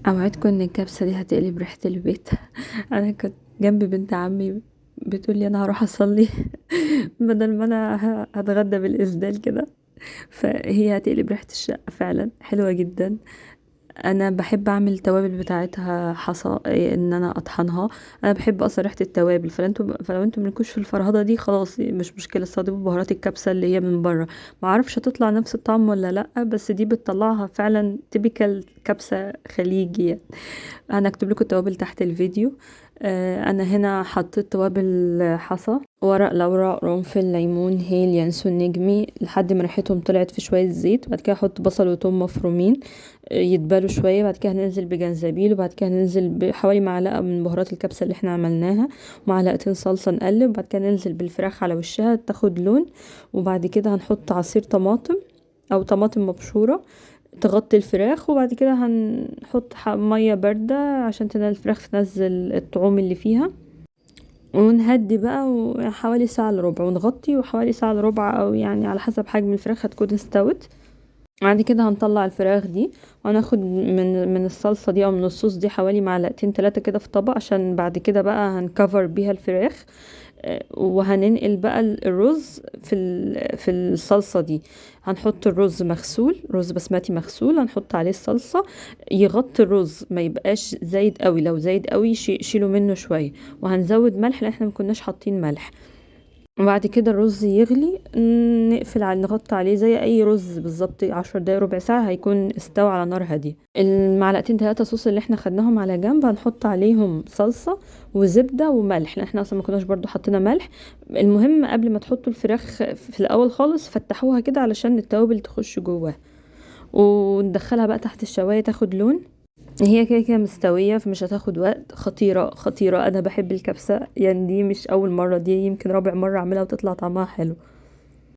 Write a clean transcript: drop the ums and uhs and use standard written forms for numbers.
اوعدكم ان الكبسه دي هتقلب ريحه البيت. انا كنت جنب بنت عمي بتقول لي انا هروح اصلي بدل ما انا هتغدى بالاسدال كده. فهي هتقلب ريحه الشقه، فعلا حلوه جدا. انا بحب اعمل التوابل بتاعتها حصى، ان انا اطحنها. انا بحب اصلا ريحه التوابل، فلو انتوا ملكوش في الفرهده دي خلاص مش مشكله، استخدموا بهارات الكبسه اللي هي من بره. ما اعرفش هتطلع نفس الطعم ولا لا، بس دي بتطلعها فعلا تيبيكال كبسه خليجي يعني. انا اكتب لكم التوابل تحت الفيديو. انا هنا حطيت توابل حصى، ورق لورا، قرنفل، ليمون، هيل، ينسون، نجمي، لحد ما ريحتهم طلعت في شويه زيت. بعد كده احط بصل وثوم مفرومين يتبالوا شويه. بعد كده هننزل بجنزبيل، وبعد كده هننزل بحوالي معلقه من بهارات الكبسه اللي احنا عملناها، ومعلقتين صلصه نقلب. بعد كده ننزل بالفراخ على وشها تاخد لون. وبعد كده هنحط عصير طماطم او طماطم مبشوره تغطي الفراخ. وبعد كده هنحط ميه بارده عشان الفراخ تنزل الطعوم اللي فيها. ونهدي بقى حوالي ساعة الا ربع، ونغطي، وحوالي ساعة الا ربع او يعني على حسب حجم الفراخ هتكون استوت. بعد كده هنطلع الفراخ دي، وهناخد من الصلصة دي او من الصوص دي حوالي معلقتين 3 كده في طبق، عشان بعد كده بقى هنكفر بيها الفراخ. وهننقل بقى الرز في الصلصة دي. هنحط الرز مغسول، رز بسمتي مغسول، هنحط عليه الصلصة يغطي الرز، ما يبقاش زايد قوي. لو زايد قوي شيلوا منه شوية. وهنزود ملح لان احنا ما كناش حاطين ملح. وبعد كده الرز يغلي، نقفل على نغطي عليه زي اي رز بالظبط 10 دقايق ربع ساعة هيكون استوى على نار هادية. المعلقتين 3 صوص اللي احنا خدناهم على جنب هنحط عليهم صلصة وزبدة وملح، لان احنا اصلا ما كناش برضو حطينا ملح. المهم قبل ما تحطوا الفراخ في الاول خالص فتحوها كده علشان التوابل تخش جواها، وندخلها بقى تحت الشواية تاخد لون. هي كده كده مستوية فمش هتاخد وقت. خطيرة خطيرة، انا بحب الكبسة يعني، دي مش اول مرة، دي يمكن رابع مرة اعملها وتطلع طعمها حلو.